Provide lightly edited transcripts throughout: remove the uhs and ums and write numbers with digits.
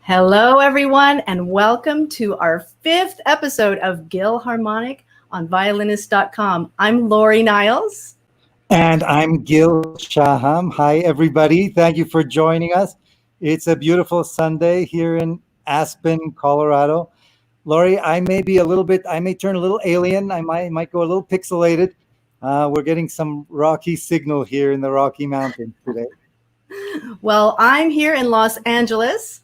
Hello, everyone, and welcome to our 5th episode of Gil Harmonic on violinist.com. I'm Lori Niles. And I'm Gil Shaham. Hi, everybody. Thank you for joining us. It's a beautiful Sunday here in Aspen, Colorado. Lori, I may turn a little alien. I might go a little pixelated. We're getting some rocky signal here in the Rocky Mountains today. Well, I'm here in Los Angeles,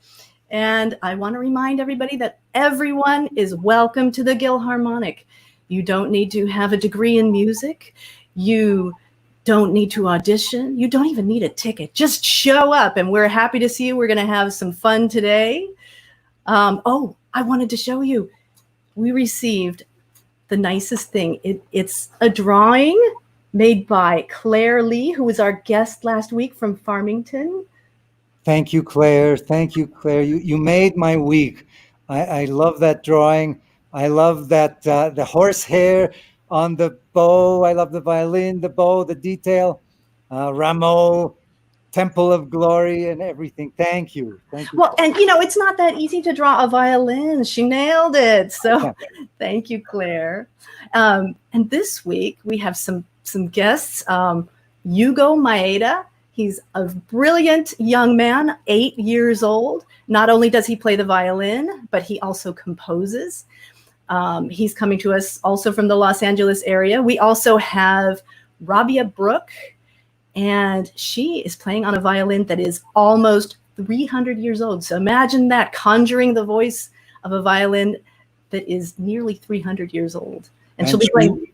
and I want to remind everybody that everyone is welcome to the Gil Harmonic. You don't need to have a degree in music. You don't need to audition. You don't even need a ticket. Just show up, and we're happy to see you. We're going to have some fun today. I wanted to show you. We received the nicest thing. It's a drawing made by Claire Lee, who was our guest last week from Farmington. Thank you, Claire. Thank you, Claire. You made my week. I love that drawing. I love that the horsehair on the bow. I love the violin, the bow, the detail. Rameau, Temple of Glory, and everything. Thank you. Thank you. Well, and it's not that easy to draw a violin. She nailed it. So thank you, Claire. And this week we have some guests. Yugo Maeda. He's a brilliant young man, 8 years old. Not only does he play the violin, but he also composes. He's coming to us also from the Los Angeles area. We also have Rabia Brooke, and she is playing on a violin that is almost 300 years old. So imagine that, conjuring the voice of a violin that is nearly 300 years old. And she'll be playing.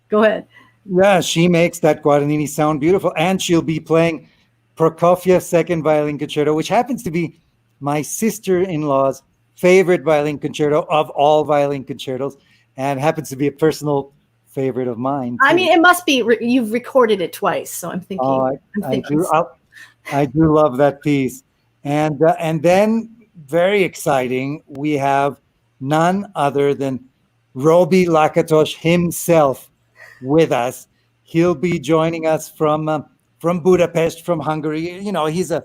Go ahead. Yeah, she makes that Guadagnini sound beautiful. And she'll be playing Prokofiev's Second Violin Concerto, which happens to be my sister-in-law's favorite violin concerto of all violin concertos, and happens to be a personal favorite of mine, too. I mean, it must be. You've recorded it twice, so I'm thinking. I do love that piece. And then, very exciting, we have none other than Robi Lakatosh himself with us. He'll be joining us from Budapest, from Hungary. He's a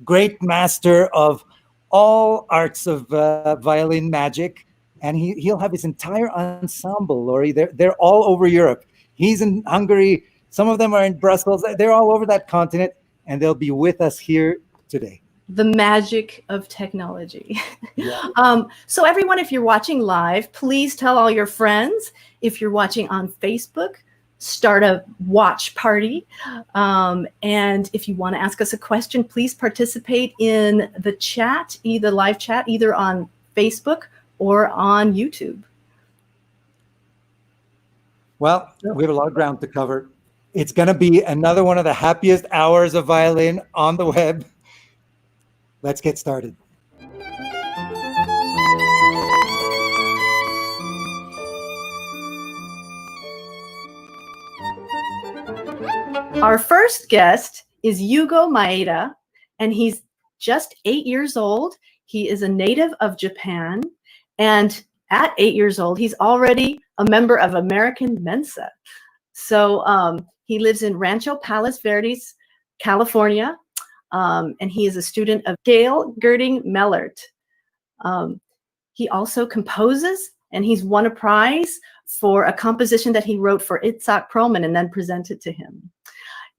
great master of all arts of violin magic, and he'll have his entire ensemble, Lori. They're all over Europe. He's in Hungary. Some of them are in Brussels. They're all over that continent, and they'll be with us here today. The magic of technology. Yeah. So everyone, if you're watching live, please tell all your friends. If you're watching on Facebook, start a watch party. And if you want to ask us a question, please participate in the chat, either live chat, either on Facebook or on YouTube. Well, we have a lot of ground to cover. It's going to be another one of the happiest hours of violin on the web. Let's get started. Our first guest is Yugo Maeda, and he's just 8 years old. He is a native of Japan, and at 8 years old, he's already a member of American Mensa. So he lives in Rancho Palos Verdes, California, and he is a student of Gail Girding Mellert. He also composes, and he's won a prize for a composition that he wrote for Itzhak Perlman and then presented to him.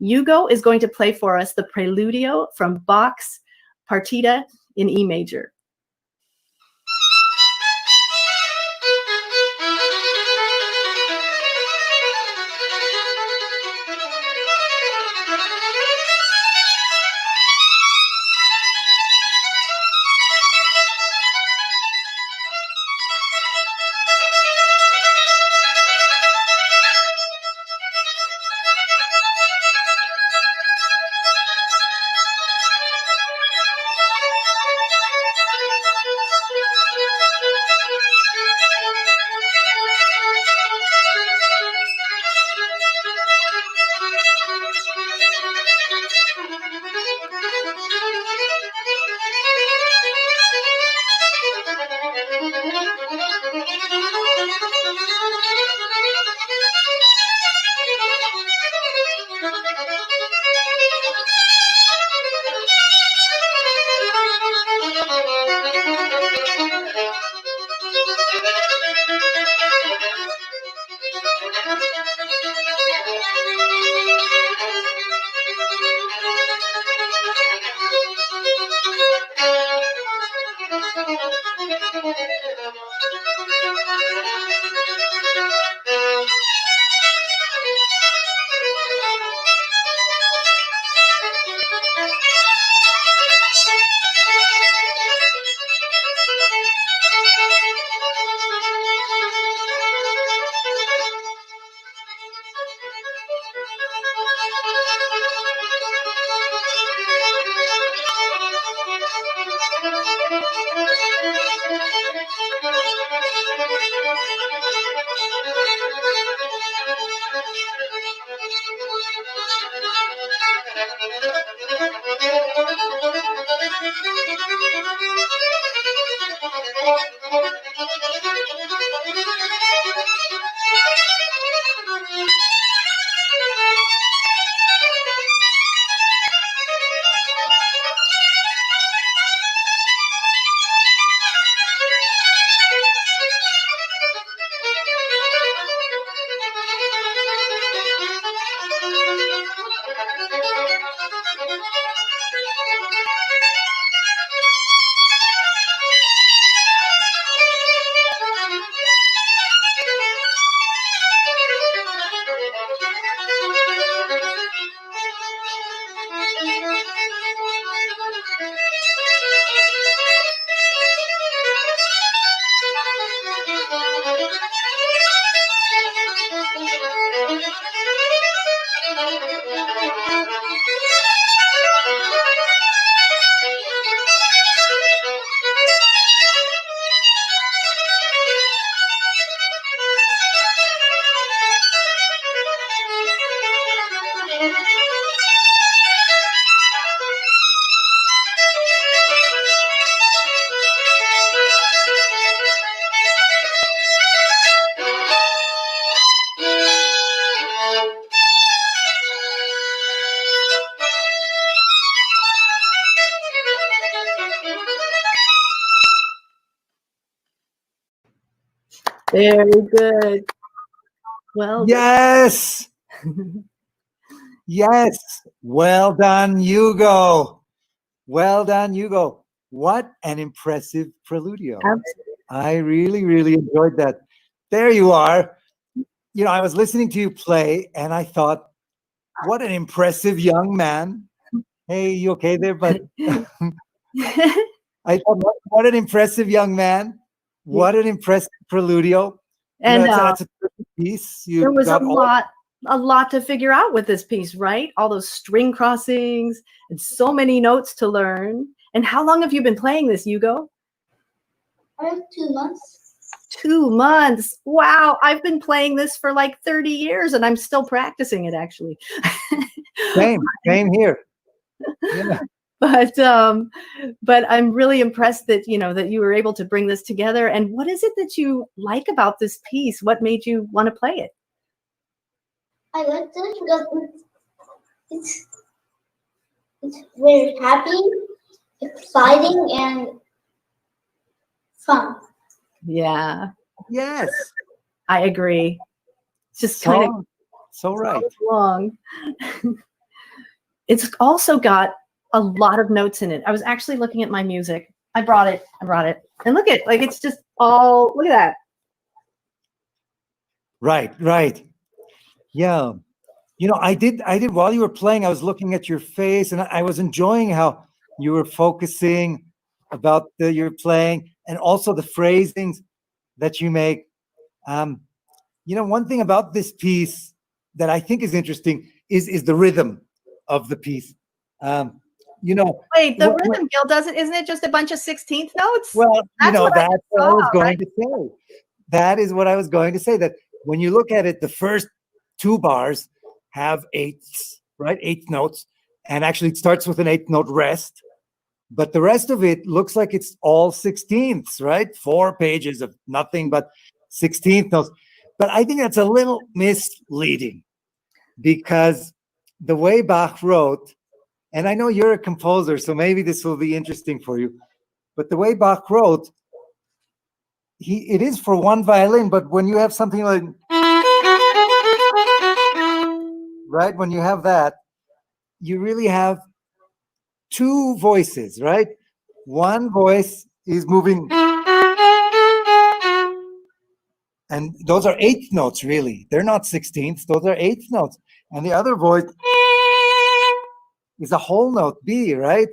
Yugo is going to play for us the Preludio from Bach's Partita in E major. Very good. Well, Yes. Yes. Well done, Hugo. Well done, Hugo. What an impressive preludio. absolutely. I really, really enjoyed that. There you are. You know, I was listening to you play and I thought, what an impressive young man. Hey, you okay there? But I thought, what an impressive young man. What an impressive preludio. And that's a perfect piece. You there was got a lot to figure out with this piece, right? All those string crossings and so many notes to learn. And how long have you been playing this, Hugo? 2 months. 2 months. Wow. I've been playing this for like 30 years and I'm still practicing it, actually. Same here. Yeah. But I'm really impressed that that you were able to bring this together. And what is it that you like about this piece? What made you want to play it? I like this because it's very happy, exciting, and fun. Yeah, Yes. I agree. It's just kind of so right. long. It's also got a lot of notes in it. I was actually looking at my music. I brought it. And look at it's just all, look at that. Right. Yeah. I did while you were playing, I was looking at your face and I was enjoying how you were focusing about your playing and also the phrasings that you make. One thing about this piece that I think is interesting is the rhythm of the piece. Wait, the rhythm, Gil, isn't it just a bunch of 16th notes? Well, that's what I was going to say. That is what I was going to say, that when you look at it, the first 2 bars have eighths, right? 8th notes. And actually it starts with an 8th note rest. But the rest of it looks like it's all 16ths, right? 4 pages of nothing but 16th notes. But I think that's a little misleading because the way Bach wrote, and I know you're a composer, so maybe this will be interesting for you, but the way Bach wrote, it is for 1 violin, but when you have something like, right, when you have that, you really have 2 voices, right? One voice is moving And those are eighth notes, really. They're not 16ths. Those are eighth notes. And the other voice is a whole note, B, right?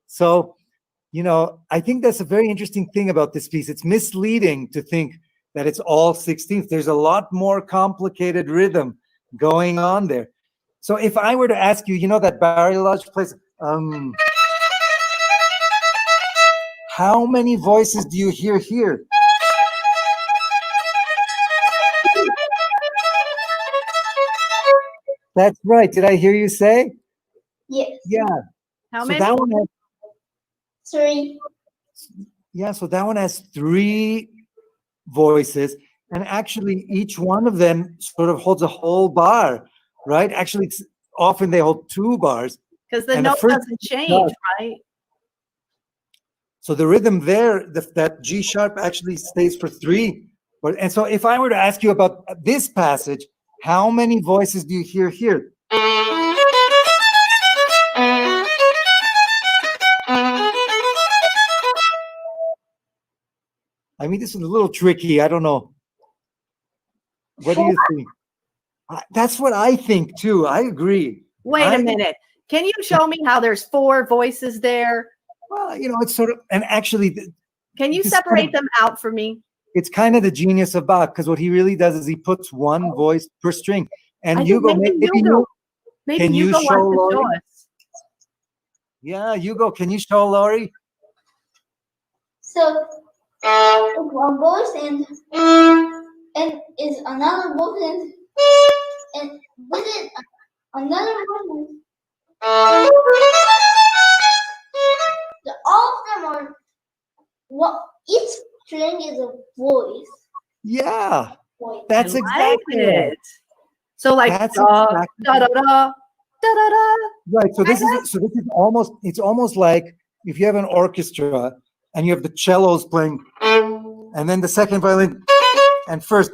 So, I think that's a very interesting thing about this piece. It's misleading to think that it's all 16ths. There's a lot more complicated rhythm going on there. So if I were to ask you, that Bariloche plays, how many voices do you hear here? That's right. Did I hear you say? Yes. Yeah. How So many? that one has, 3. so that one has 3 voices, and actually each one of them sort of holds a whole bar, right? Actually, often they hold 2 bars. Because the And the note first doesn't change, note- right? So the rhythm there, that G sharp actually stays for 3. And so if I were to ask you about this passage, how many voices do you hear here? I mean, this is a little tricky. I don't know. What do you think? That's what I think too. I agree. Wait a minute. Can you show me how there's 4 voices there? Well, it's sort of, and actually, Can you this kind separate of- them out for me? it's kind of the genius of Bach, because what he really does is he puts one voice per string. And I Hugo, think maybe maybe Hugo. Maybe can you Hugo show wants to show Lori? us. Yeah, Hugo, can you show Lori? So one voice and is another voice and this is another voice. All of them are each string is a voice. Yeah, Voice. that's I exactly like right. it. So like That's da, exactly da da da da da da. Right. So this is almost like if you have an orchestra and you have the cellos playing, and then the second violin, and first.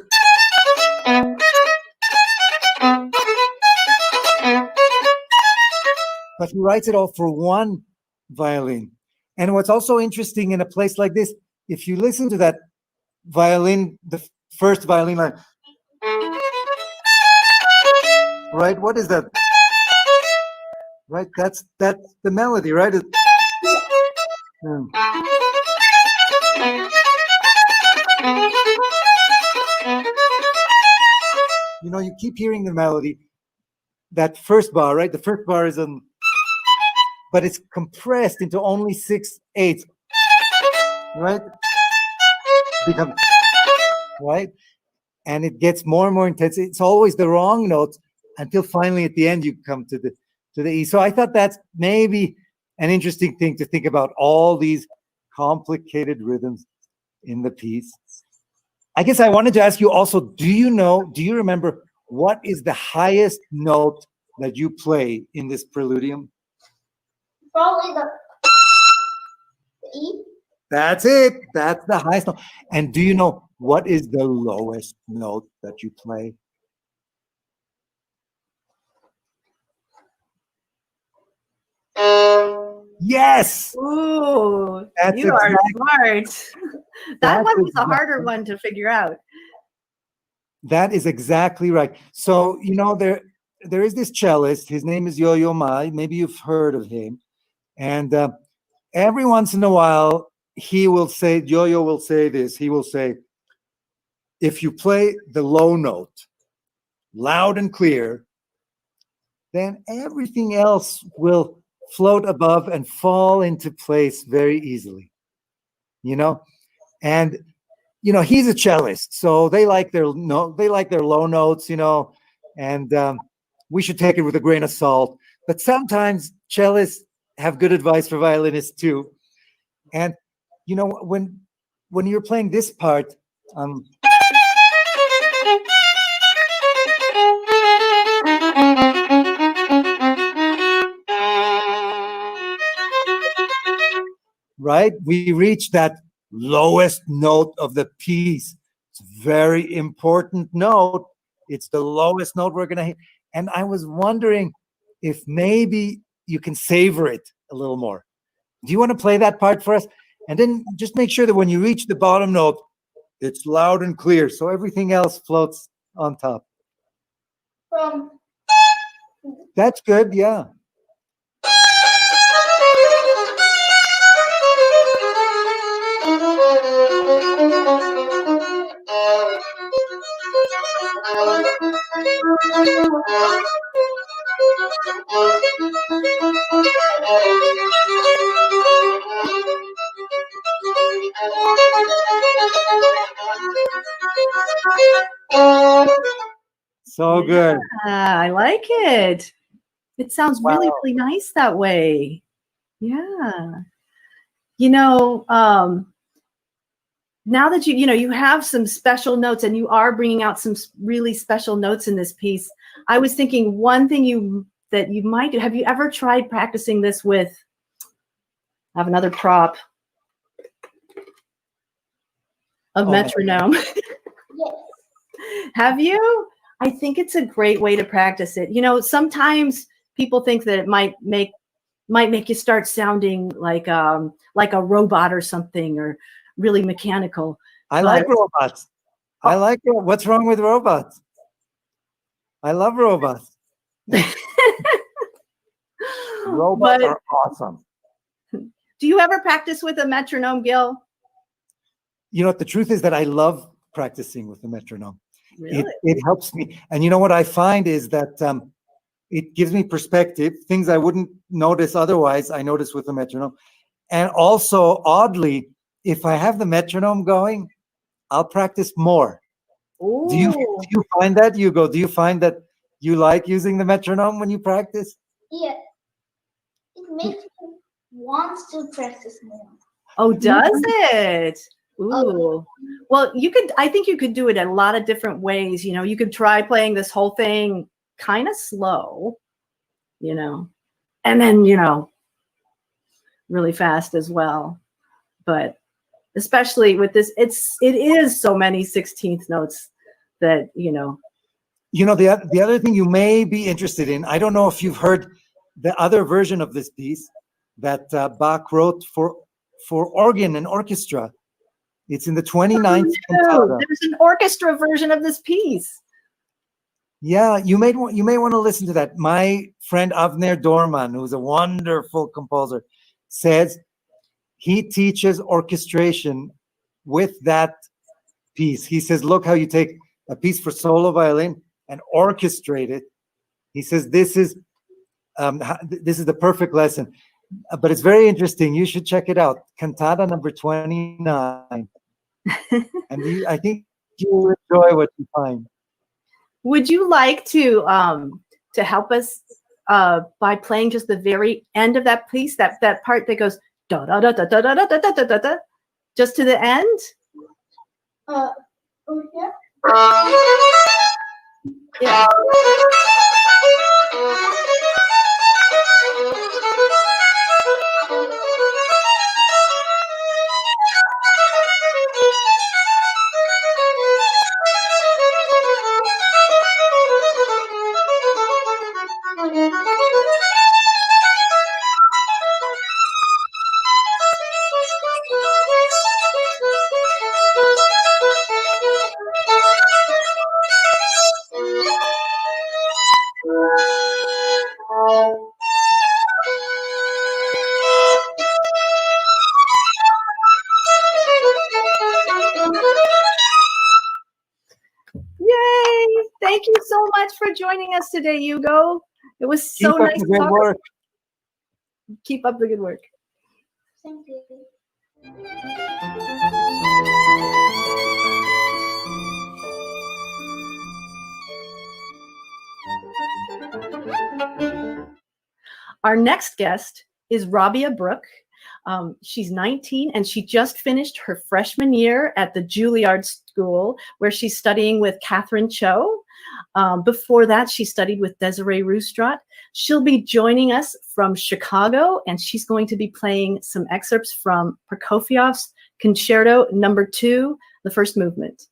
But he writes it all for one violin. And what's also interesting in a place like this, if you listen to that violin, the first violin line, right? What is that? Right? That's the melody, right? Hmm. You keep hearing the melody. That first bar, right? The first bar is but it's compressed into only 6/8, right? Become right, and it gets more and more intense. It's always the wrong notes until finally at the end you come to the E. So I thought that's maybe an interesting thing to think about, all these complicated rhythms in the piece. I guess I wanted to ask you also, do you remember what is the highest note that you play in this preludium? Probably the E. That's it. That's the highest note. And do you know what is the lowest note that you play? Yes. Ooh, That's you are smart. That That's one was a exactly- harder one to figure out. That is exactly right. So, there is this cellist. His name is Yo-Yo Ma. Maybe you've heard of him. And every once in a while, Yo-Yo will say this. He will say, if you play the low note loud and clear, then everything else will float above and fall into place very easily. And he's a cellist, so they like their low notes, and we should take it with a grain of salt. But sometimes cellists have good advice for violinists too. And when you're playing this part, right, we reach that lowest note of the piece. It's a very important note. It's the lowest note we're going to hit. And I was wondering if maybe you can savor it a little more. Do you want to play that part for us? And then just make sure that when you reach the bottom note, It's loud and clear, so everything else floats on top. From That's good, yeah. So good. I like it. It sounds really, Wow. really nice that way. Yeah. You know, now that you have some special notes and you are bringing out some really special notes in this piece, I was thinking one thing that you might do. Have you ever tried practicing this with? I have another prop. A metronome. yes. Have you? I think it's a great way to practice it. Sometimes people think that it might make you start sounding like a robot or something, or really mechanical. I like robots. What's wrong with robots? I love robots. Robots are awesome. Do you ever practice with a metronome, Gil? You know what? The truth is that I love practicing with the metronome. Really? It helps me. And you know what I find is that it gives me perspective. Things I wouldn't notice otherwise, I notice with the metronome. And also, oddly, if I have the metronome going, I'll practice more. Do you find that, Hugo? Do you find that you like using the metronome when you practice? Yeah. It makes me want to practice more. Oh, does it? Ooh. Oh. Well, I think you could do it in a lot of different ways. You could try playing this whole thing kind of slow, and then, really fast as well. But especially with this, it is so many 16th notes that, the other thing you may be interested in, I don't know if you've heard the other version of this piece that Bach wrote for organ and orchestra. It's in the 29th cantata. There's an orchestra version of this piece. Yeah, you may want to listen to that. My friend Avner Dorman, who's a wonderful composer, says he teaches orchestration with that piece. He says, look how you take a piece for solo violin and orchestrate it. He says this is the perfect lesson. But it's very interesting. You should check it out. Cantata number 29. And I think you will enjoy what you find. Would you like to help us by playing just the very end of that piece, that part that goes da da da da da da da da da da da, just to the end? Yeah. Yeah. Yay! Thank you so much for joining us today, Hugo. It was so nice to talk to you. Keep up the good work. Thank you. Our next guest is Rabia Brooke. She's 19 and she just finished her freshman year at the Juilliard School, where she's studying with Catherine Cho. Before that, she studied with Desiree Roustrat. She'll be joining us from Chicago, and she's going to be playing some excerpts from Prokofiev's Concerto No. 2, the first movement.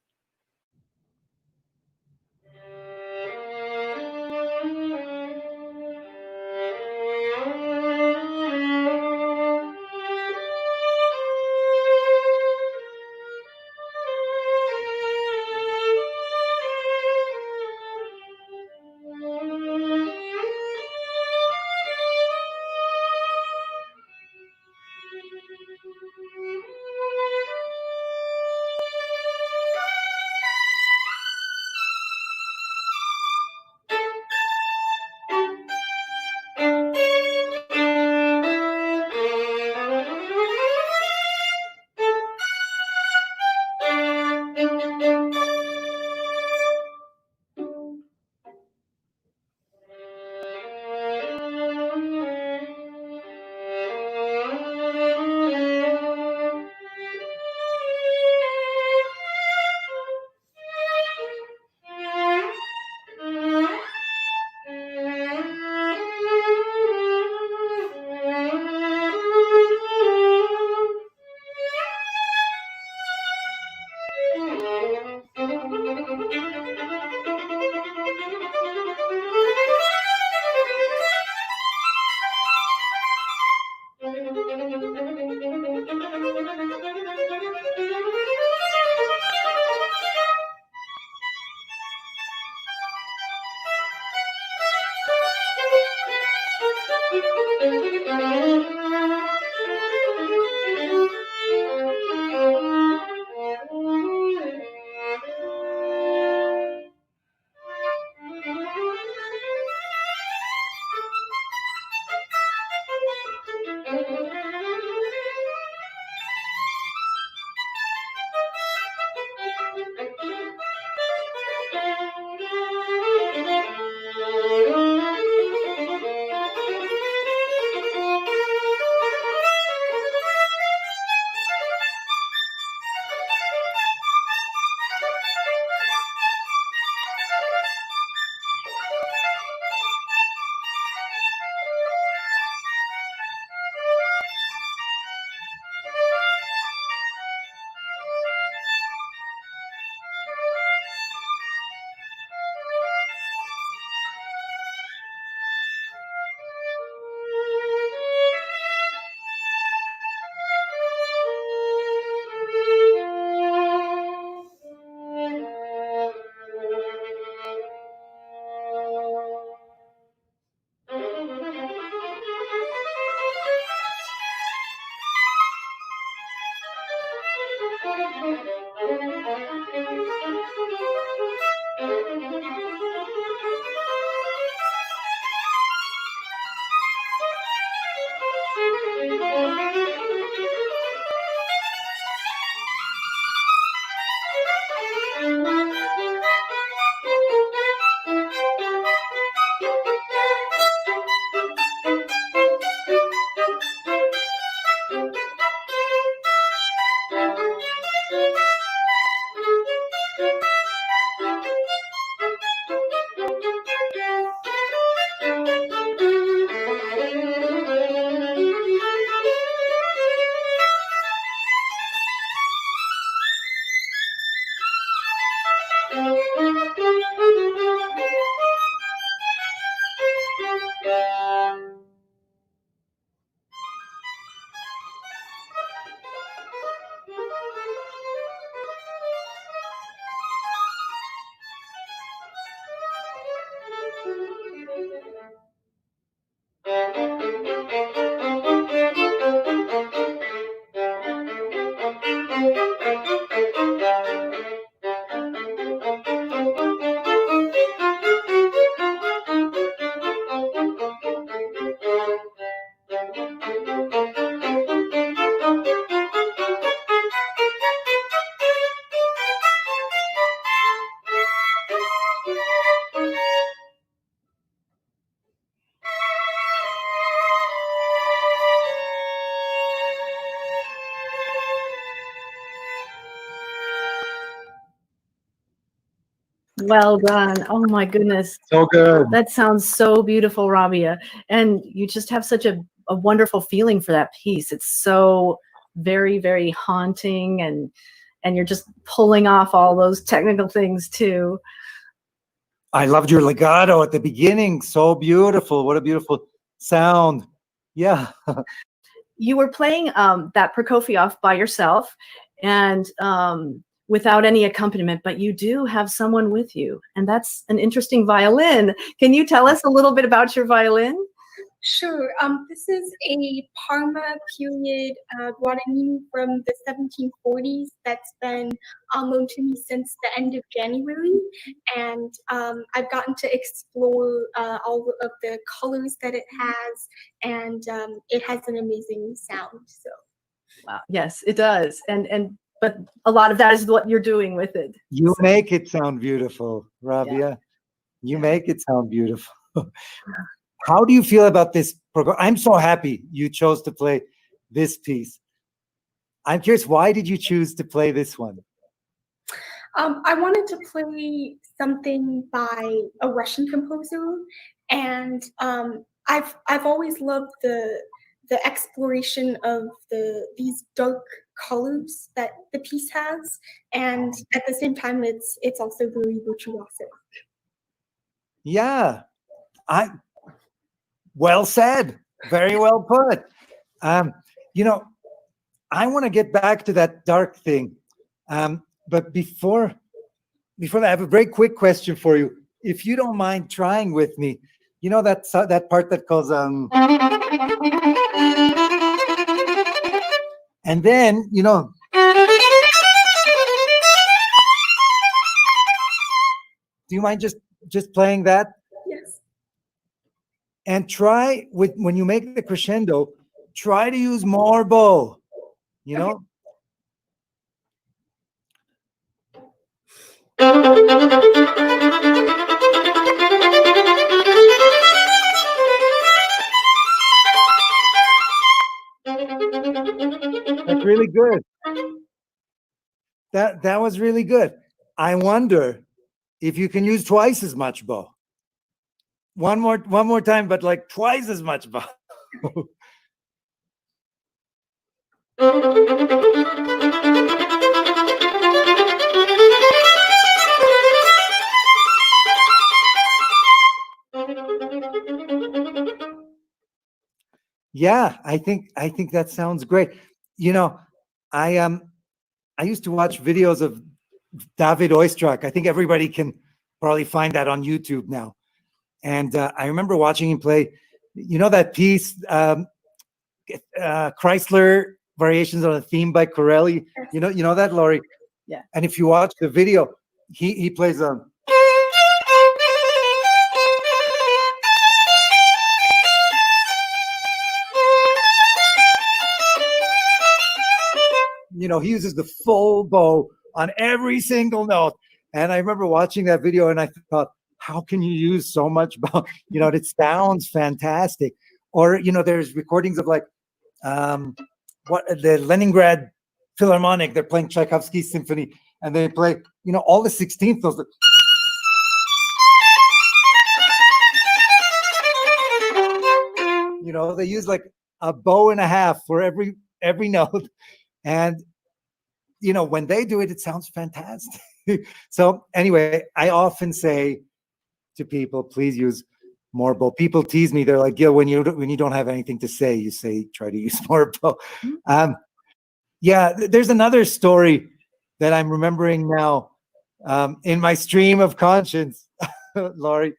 Well done. Oh my goodness. So good. That sounds so beautiful, Rabia. And you just have such a wonderful feeling for that piece. It's so very, very haunting, and you're just pulling off all those technical things too. I loved your legato at the beginning. So beautiful. What a beautiful sound. Yeah. You were playing that Prokofiev by yourself and without any accompaniment, but you do have someone with you, and that's an interesting violin. Can you tell us a little bit about your violin? Sure. This is a Parma period Guadagnino from the 1740s that's been on loan to me since the end of January. And I've gotten to explore all of the colors that it has, and it has an amazing sound. So, Wow. Yes, it does. But a lot of that is what you're doing with it. You make it sound beautiful, Rabia. Yeah. You make it sound beautiful. How do you feel about this program? I'm so happy you chose to play this piece. I'm curious, why did you choose to play this one? I wanted to play something by a Russian composer, and I've always loved the exploration of these dark colors that the piece has, and at the same time, it's also very virtuosic. Yeah, well said. Very well put. You know, I want to get back to that dark thing. But before that, I have a very quick question for you. If you don't mind trying with me, you know that part that goes and then, you know, do you mind just playing that? Yes. And try when you make the crescendo, try to use more bow, you know? That's really good. That was really good. I wonder if you can use twice as much bow. One more time, but like twice as much bow. Yeah, I think that sounds great. You know, I used to watch videos of David Oistrakh. I think everybody can probably find that on YouTube now. And I remember watching him play, you know, that piece, Chrysler variations on a theme by Corelli. You know that, Laurie? Yeah. And if you watch the video, he plays a. He uses the full bow on every single note. And I remember watching that video and I thought, how can you use so much bow? It sounds fantastic. Or, there's recordings of like what the Leningrad Philharmonic, they're playing Tchaikovsky's symphony and they play, all the 16th notes. They use like a bow and a half for every note. And when they do it, it sounds fantastic. So anyway, I often say to people, please use more bow. People tease me. They're like, Gil, when you don't have anything to say, you say, try to use more bow. Yeah, there's another story that I'm remembering now in my stream of conscience, Laurie.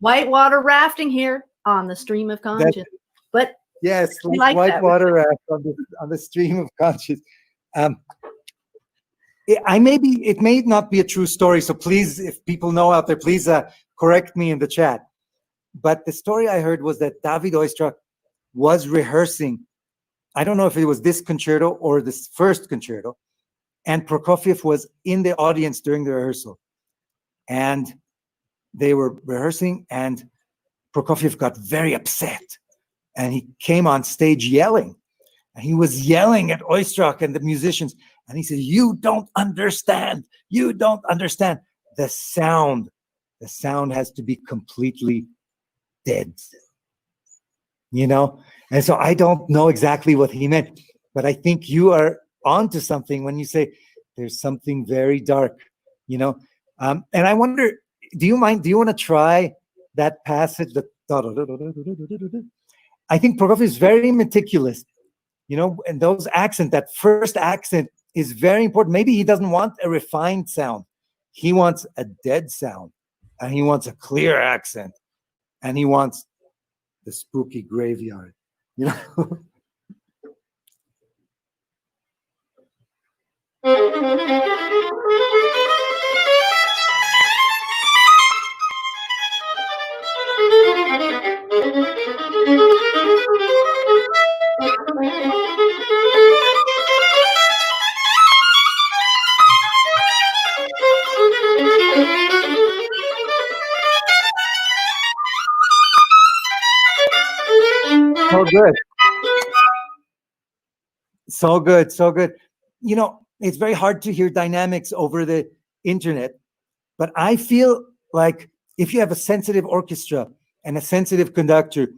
Whitewater rafting here on the stream of conscience. But yes, like whitewater raft on the stream of conscience. It may not be a true story, so please, if people know out there, please correct me in the chat. But the story I heard was that David Oistrakh was rehearsing. I don't know if it was this concerto or this first concerto, and Prokofiev was in the audience during the rehearsal. And they were rehearsing, and Prokofiev got very upset. And he came on stage yelling. And he was yelling at Oistrakh and the musicians. And he said, you don't understand. You don't understand. The sound has to be completely dead. And so I don't know exactly what he meant, but I think you are onto something when you say there's something very dark, and I wonder, do you want to try that passage? I think Prokofiev is very meticulous, and those accents, that first accent is very important. Maybe he doesn't want a refined sound. He wants a dead sound, and he wants a clear accent, and he wants the spooky graveyard, So good. So good. So good. It's very hard to hear dynamics over the internet, but I feel like if you have a sensitive orchestra and a sensitive conductor,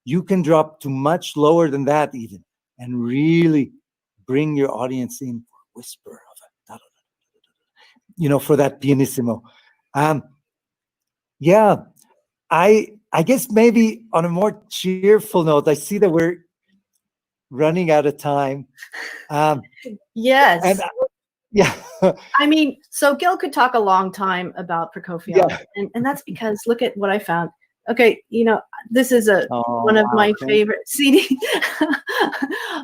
you can drop to much lower than that even and really bring your audience in for a whisper of it, for that pianissimo. Yeah, I guess maybe on a more cheerful note, I see that we're running out of time. yes. And yeah. I mean, so Gil could talk a long time about Prokofiev, Yeah. and that's because look at what I found. Okay, this is one of my favorite CDs.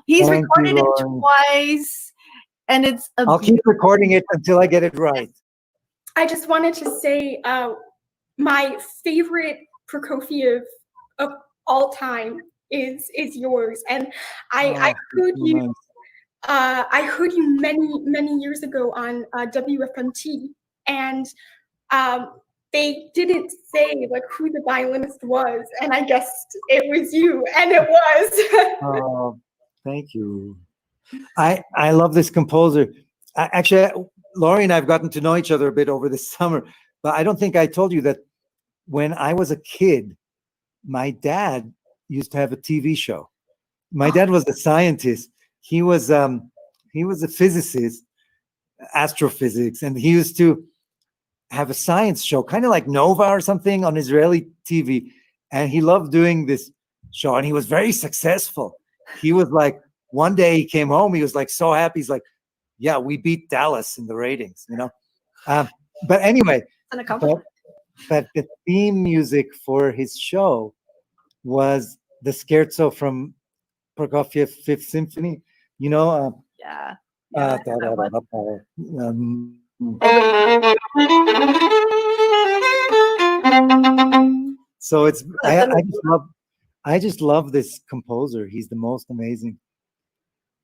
He's Thank recorded you, it Lauren. twice, and it's a I'll keep recording it until I get it right. I just wanted to say my favorite Prokofiev of all time is yours, and I heard so you. nice. I heard you many years ago on WFMT, and they didn't say like who the violinist was, and I guessed it was you, and it was. Oh, thank you. I love this composer. Actually, Laurie and I have gotten to know each other a bit over the summer, but I don't think I told you that when I was a kid, my dad used to have a TV show. My dad was a scientist. He was a physicist, astrophysics, and he used to have a science show, kind of like Nova or something on Israeli TV. And he loved doing this show, and he was very successful. He was like, one day he came home, he was like so happy. He's like, yeah, we beat Dallas in the ratings, But anyway, an accomplishment. but the theme music for his show was the scherzo from Prokofiev Fifth Symphony, You know, Yeah. Yeah. That one. So it's That's I just love this composer. He's the most amazing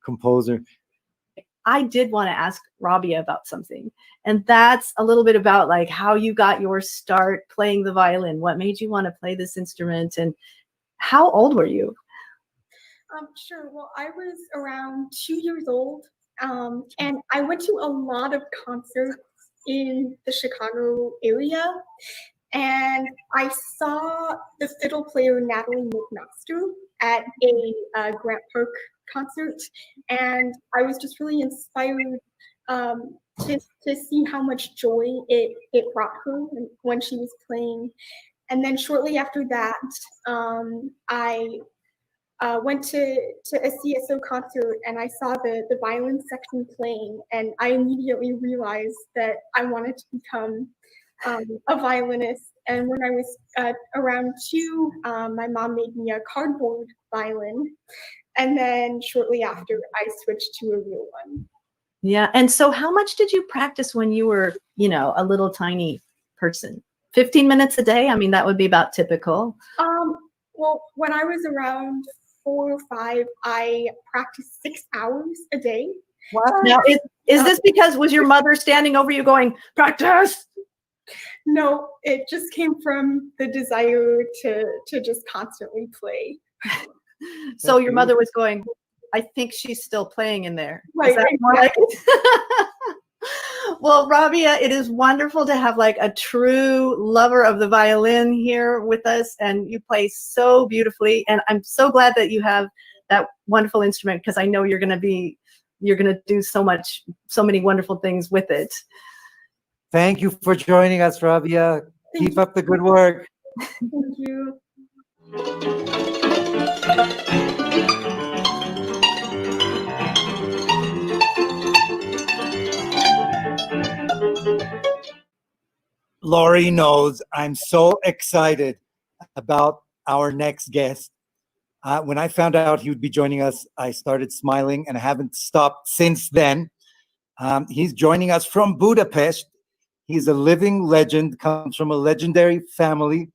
composer. I did want to ask Rabia about something, and that's a little bit about like how you got your start playing the violin. What made you want to play this instrument, and how old were you? Sure. Well, I was around 2 years old, and I went to a lot of concerts in the Chicago area, and I saw the fiddle player Natalie McMaster at a Grant Park concert, and I was just really inspired to see how much joy it brought her when she was playing. And then shortly after that, I went to a CSO concert and I saw the violin section playing, and I immediately realized that I wanted to become a violinist. And when I was around 2, my mom made me a cardboard violin, and then shortly after, I switched to a real one. Yeah. And so how much did you practice when you were, a little tiny person? 15 minutes a day? I mean, that would be about typical. Well, when I was around 4 or 5, I practiced 6 hours a day. Wow. Now, is this because was your mother standing over you going, practice? No, it just came from the desire to just constantly play. So your mother was going, I think she's still playing in there. Right. Is that more like it? Well, Rabia, it is wonderful to have like a true lover of the violin here with us, and you play so beautifully. And I'm so glad that you have that wonderful instrument, because I know you're going to do so many wonderful things with it. Thank you for joining us, Rabia. Keep up the good work. Thank you. Lori knows I'm so excited about our next guest. When I found out he would be joining us, I started smiling and I haven't stopped since then. He's joining us from Budapest. He's a living legend, comes from a legendary family,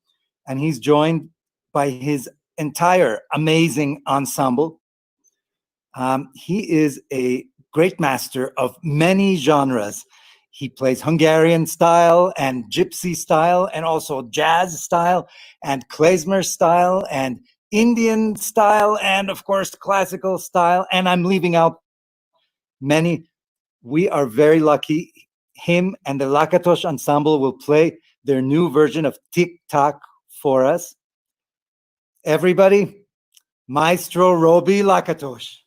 and he's joined by his entire amazing ensemble. He is a great master of many genres. He plays Hungarian style and gypsy style, and also jazz style and klezmer style and Indian style, and of course classical style. And I'm leaving out many. We are very lucky. Him and the Lakatosh Ensemble will play their new version of Tic Tac for us. Everybody, Maestro Robi Lakatosh.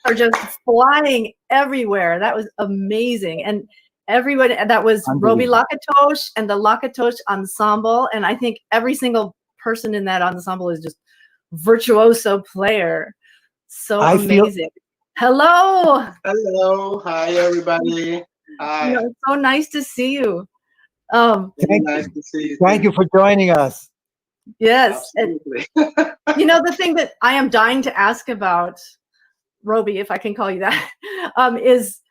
Are just flying everywhere. That was amazing. And everybody, that was Robi Unbelievable. Lakatosh and the Lakatosh Ensemble. And I think every single person in that ensemble is just virtuoso player. So I feel- amazing. Hello. Hello, hi everybody. Hi. You know, it's so nice to see you. Thank Nice to see you. Thank you for joining us. Yes. And, Absolutely. you know, the thing that I am dying to ask about, Robi, if I can call you that, is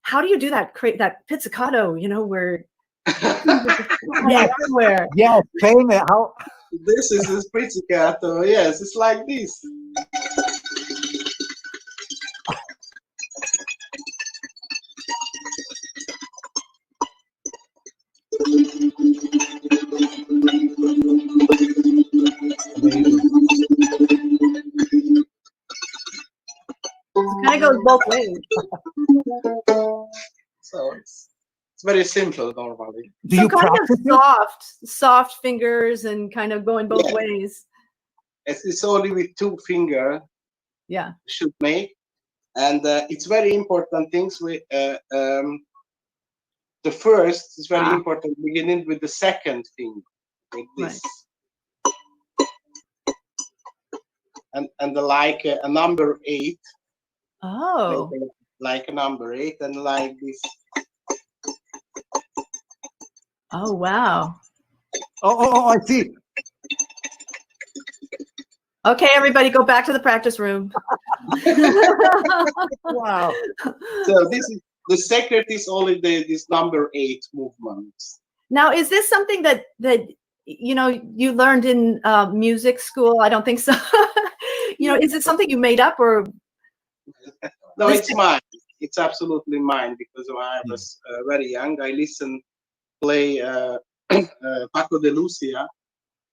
how do you do that? Create that pizzicato, you know, where Yes. everywhere. Yes, famous. How? This is a pizzicato. Yes, it's like this. It kind of goes both ways. So it's very simple normally. Do So you kind practice of it? soft fingers and kind of going both Yeah. ways. It's only with 2 fingers Yeah. should make, and it's very important things with the first is very important, beginning with the second finger, like this. And like a number 8, Oh. like a number 8, and like this. Oh, wow. Oh, I see. Okay, everybody go back to the practice room. Wow. So this is the secret is only this number 8 movement. Now, is this something that you know you learned in music school? I don't think so. You know, is it something you made up or? No, it's mine. It's absolutely mine because when I was very young, I listened play Paco de Lucia,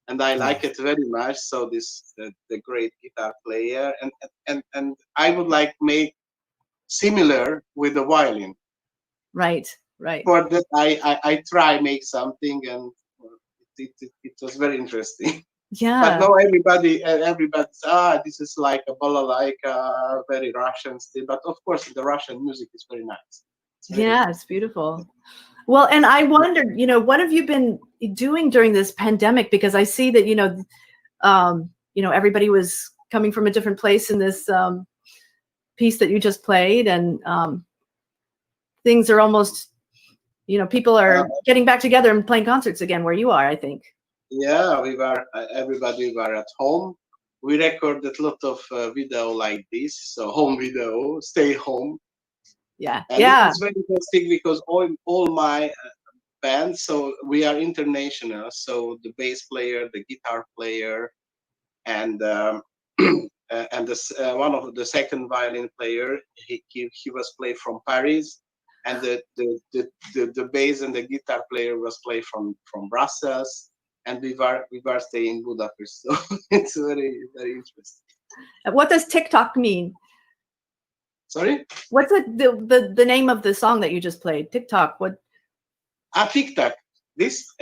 and I like it very much. So this the great guitar player, and I would like make similar with the violin. Right. For that, I try make something, and it was very interesting. Yeah. But now everybody's this is like a balalaika, very Russian still. But of course, the Russian music is very nice. It's beautiful. Well, and I wondered, you know, what have you been doing during this pandemic? Because I see that, you know, everybody was coming from a different place in this piece that you just played, and things are almost, you know, people are getting back together and playing concerts again where you are, I think. Yeah, everybody were at home, we recorded a lot of video like this, so home video, stay home. Yeah. And Yeah. it's very interesting because all my bands, so we are international. So the bass player, the guitar player, and one of the second violin player, he was play from Paris, and the bass and the guitar player was play from Brussels, and we were staying in Budapest. So it's very very interesting. What does TikTok mean? Sorry. What's the name of the song that you just played? TikTok. What? TikTok. This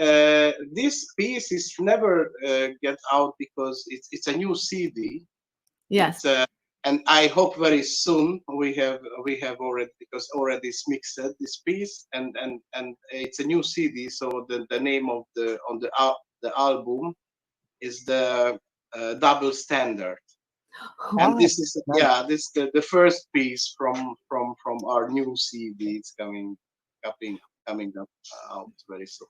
piece is never get out because it's a new CD. Yes. And I hope very soon we have already, because already it's mixed this piece, and it's a new CD. So the name of the album is the Double Standard. And this is this the first piece from our new CD. It's coming up out very soon.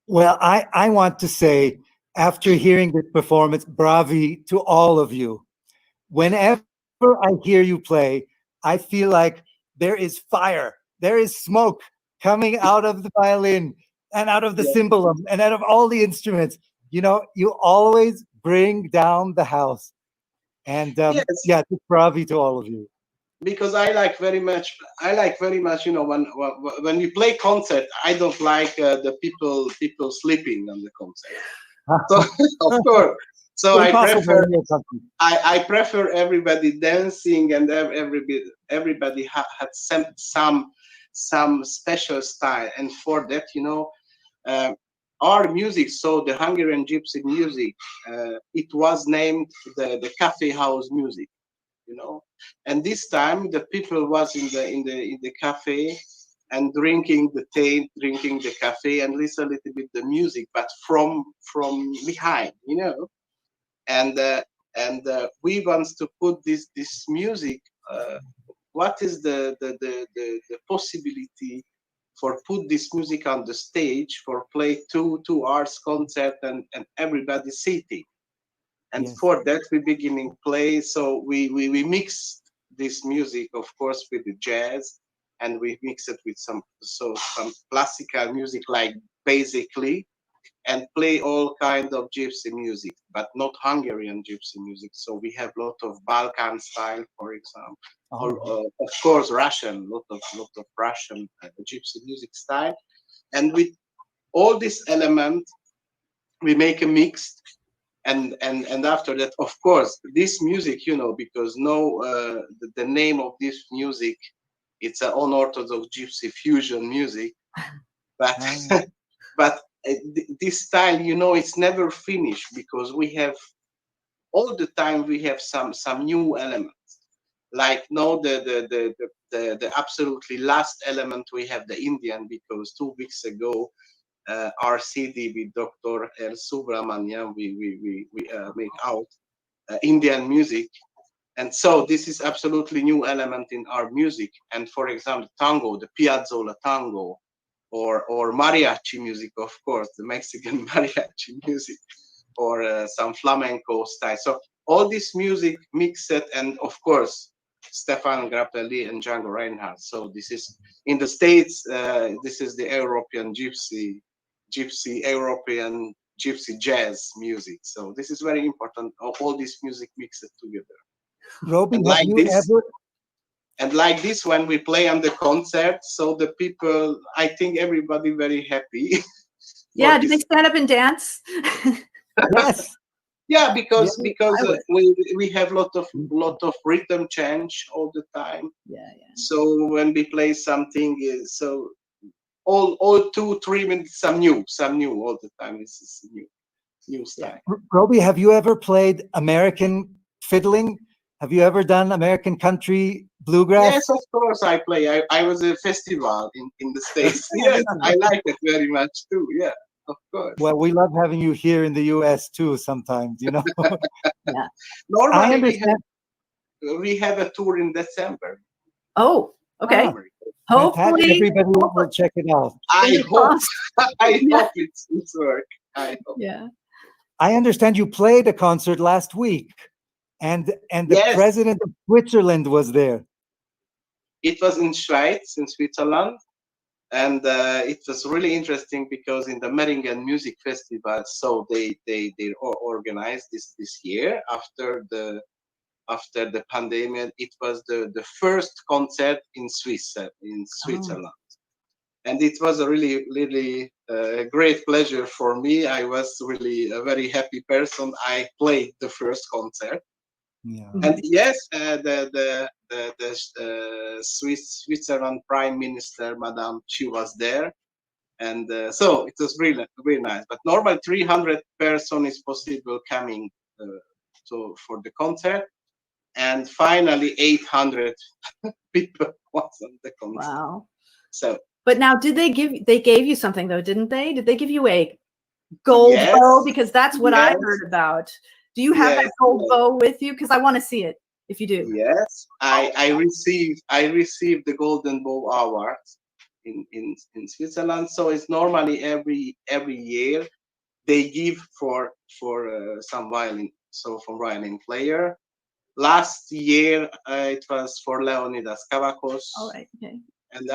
Well, I want to say, after hearing this performance, bravi to all of you. Whenever I hear you play, I feel like there is fire, there is smoke coming out of the violin and out of the cymbalum and out of all the instruments. You know, you always bring down the house. And Yes. yeah, just bravi to all of you. Because I like very much, you know, when we play concert, I don't like the people sleeping on the concert. So of course, so I prefer everybody dancing, and everybody had some special style. And for that, you know, our music, so the Hungarian gypsy music, it was named the cafe house music, you know. And this time the people was in the cafe and drinking the tea, drinking the cafe, and listen a little bit the music, but from behind, you know. And we want to put this music. What is the possibility for put this music on the stage, for play two hours concert and everybody sitting? And Yes. for that we beginning play. So we mix this music, of course, with the jazz, and we mix it with some classical music, like basically, and play all kind of gypsy music, but not Hungarian gypsy music. So we have a lot of Balkan style, for example, or of course Russian, lot of Russian gypsy music style, and with all this element we make a mix. And after that, of course, this music, you know, because the name of this music, it's an unorthodox gypsy fusion music, but but this style, you know, it's never finished, because we have all the time we have some new elements. Like now the absolutely last element, we have the Indian, because 2 weeks ago our CD with Dr. L. Subramanian, we make out Indian music. And so this is absolutely new element in our music. And for example, tango, the Piazzolla tango, or mariachi music, of course, the Mexican mariachi music, or some flamenco style. So all this music mixed, and of course, Stefan Grappelli and Django Reinhardt. So this is in the States, this is the European gypsy European gypsy jazz music. So this is very important. All this music mixed together. Roby, and like this, when we play on the concert, so the people, I think everybody very happy. Yeah, do they stand up and dance? Yes. Yeah, because we have lot of rhythm change all the time. Yeah. So when we play something, so all 2-3 minutes, some new all the time. This is new style. Roby, have you ever played American fiddling? Have you ever done American country bluegrass? Yes, of course I play. I was a festival in the States. Yes, I like it very much too. Yeah, of course. Well, we love having you here in the US too sometimes, you know. Yeah. Normally we have a tour in December. Oh, okay. Hopefully everybody will check it out. I hope it's work. I hope. Yeah. I understand you played a concert last week. and the Yes. president of Switzerland was there. It was in Schweiz, in Switzerland, and it was really interesting because in the Meringen Music Festival, so they organized this year after the pandemic. It was the first concert in Switzerland. And it was a really great pleasure for me. I was really a very happy person. I played the first concert. Yeah. And yes, the Switzerland Prime Minister, Madame, she was there, and so it was really nice. But normally 300 person is possible coming for the concert, and finally 800 people was on the concert. Wow. So, but now, they gave you something though, didn't they? Did they give you a gold Yes. bow? Because that's what I Yes. heard about. Do you have that gold bow with you? Because I want to see it. If you do. Yes, I received the Golden Bow Award in Switzerland. So it's normally every year they give for some violin. So for violin player. Last year it was for Leonidas Kavakos. All right. Okay. And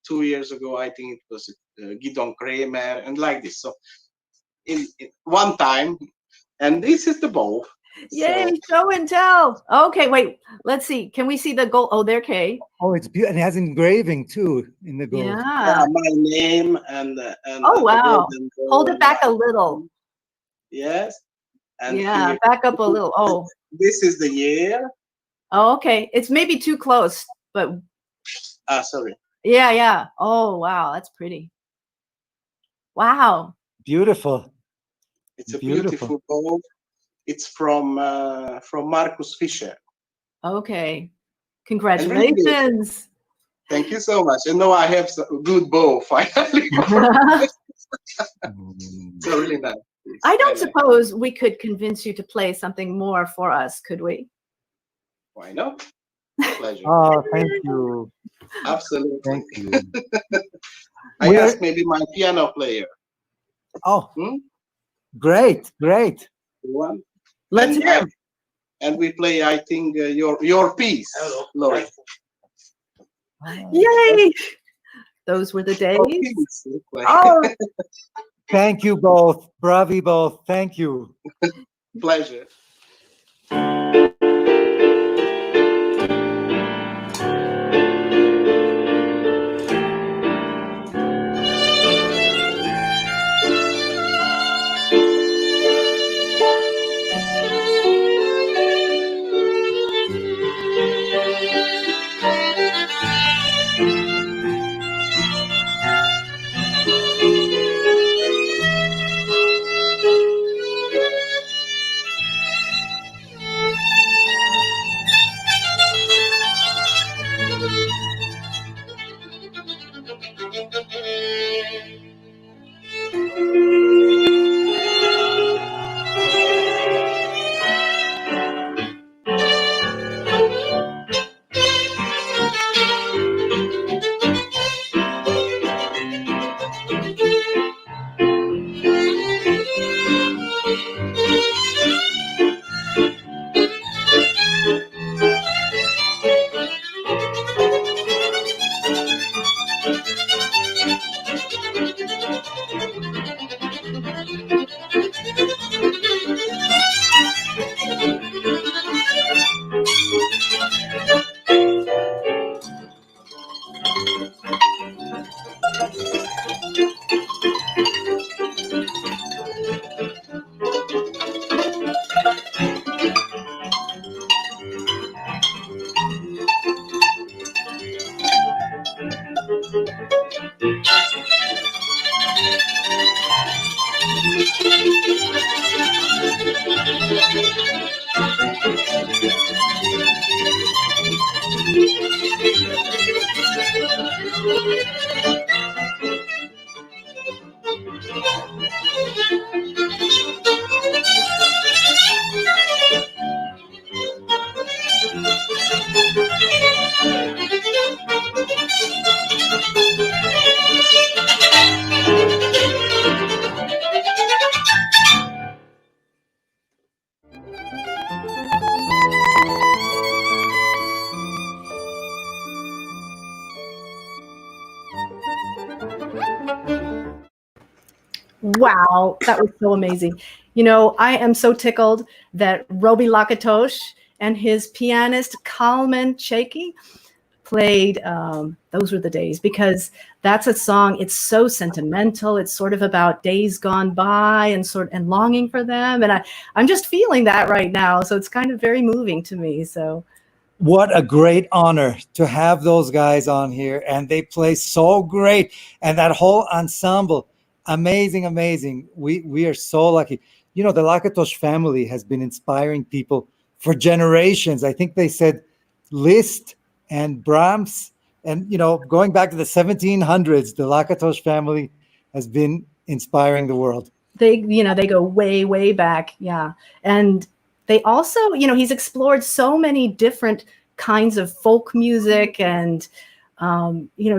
2 years ago I think it was Gidon Kremer and like this. So in one time, and this is the bow. Yay, So, show and tell. Okay, wait. Let's see. Can we see the gold? Oh, there, Kay. Oh, it's beautiful. And it has engraving too in the gold. Yeah. my name and Oh, the wow. golden bow Hold it and back a my- little. Yes. And Yeah, here- back up a little. Oh. This is the year. Oh, okay. It's maybe too close, but Sorry. yeah. Oh, wow. That's pretty. Wow. Beautiful. It's a Beautiful. beautiful bow. It's from Marcus Fischer. Okay. Congratulations. Thank you so much. And now I have a good bow finally. So really nice. I don't like it. suppose we could convince you to play something more for us, could we? Why not? Pleasure. Oh, thank you. Absolutely. Thank you. I We're- asked maybe my piano player. Oh, Hmm? great. One. Let's And hear 'em. And we play, I think, your piece, Lord. Yay! Those were the days. Your piece, we play. Oh, Thank you both. Bravi both. Thank you. Pleasure. Wow, that was so amazing. You know, I am so tickled that Roby Lakatosh and his pianist Kalman Cheki played Those Were the Days, because that's a song, it's so sentimental. It's sort of about days gone by and longing for them. And I'm just feeling that right now. So it's kind of very moving to me. So What a great honor to have those guys on here, and they play so great, and that whole ensemble, amazing, amazing. We are so lucky. You know, the Lakatosh family has been inspiring people for generations. I think they said Liszt and Brahms, and you know, going back to the 1700s, the Lakatosh family has been inspiring the world. they go way, way back. Yeah. And they also, he's explored so many different kinds of folk music and,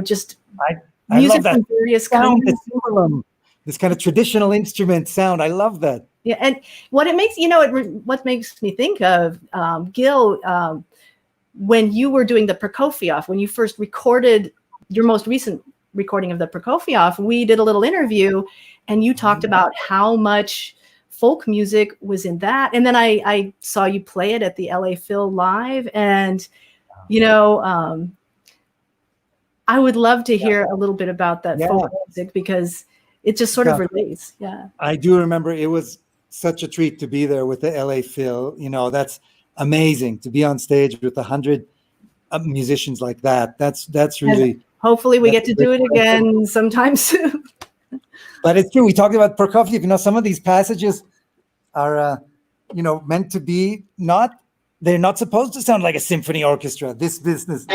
just I music love that from various sound, countries. this kind of traditional instrument sound. I love that. Yeah. And what it makes, what makes me think of, Gil, when you were doing the Prokofiev, when you first recorded your most recent recording of the Prokofiev, we did a little interview and you talked about how much folk music was in that. And then I saw you play it at the LA Phil Live. And, I would love to hear a little bit about that folk music, because it just sort of relates. Yeah. I do remember it was such a treat to be there with the LA Phil. You know, that's amazing to be on stage with 100 musicians like that. That's really. Hopefully we get to do it again sometime soon. But it's true. We talked about Prokofiev. You know, some of these passages are, meant to be they're not supposed to sound like a symphony orchestra. This business.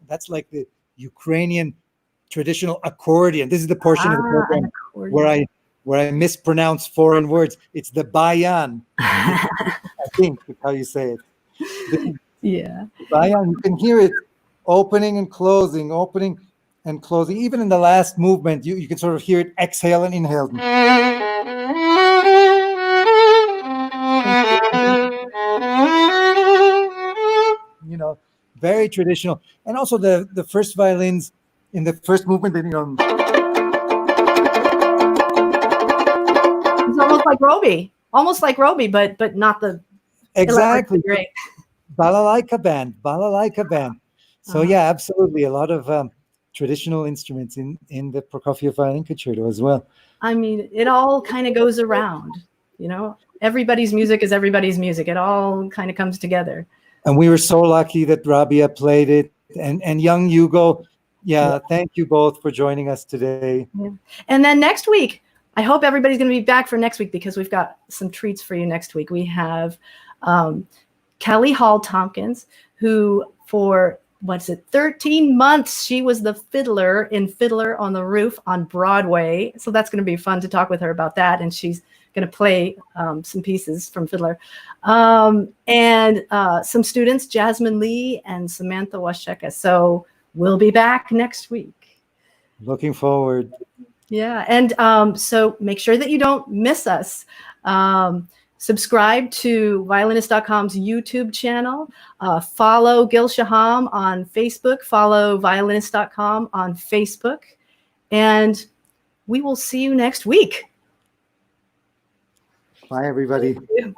That's like the Ukrainian traditional accordion. This is the portion of the program where I mispronounce foreign words. It's the bayan. I think that's how you say it. Yeah. Bayan, you can hear it opening and closing, opening and closing. Even in the last movement, you can sort of hear it exhale and inhale. You know, very traditional. And also the first violins in the first movement, It's almost like Roby, but not the exactly. Great. Balalaika band. So yeah, absolutely. A lot of traditional instruments in the Prokofiev Violin Concerto as well. I mean, it all kind of goes around, everybody's music is everybody's music. It all kind of comes together. And we were so lucky that Rabia played it, and young Hugo. Yeah, thank you both for joining us today. Yeah. And then next week, I hope everybody's going to be back for next week, because we've got some treats for you next week. We have Kelly Hall Tompkins, who for 13 months, she was the fiddler in Fiddler on the Roof on Broadway. So that's going to be fun to talk with her about that. And she's going to play some pieces from Fiddler. And some students, Jasmine Lee and Samantha Washeka. So we'll be back next week. Looking forward. Yeah. And so make sure that you don't miss us. Subscribe to violinist.com's YouTube channel. Follow Gil Shaham on Facebook. Follow violinist.com on Facebook. And we will see you next week. Bye, everybody. Thank you.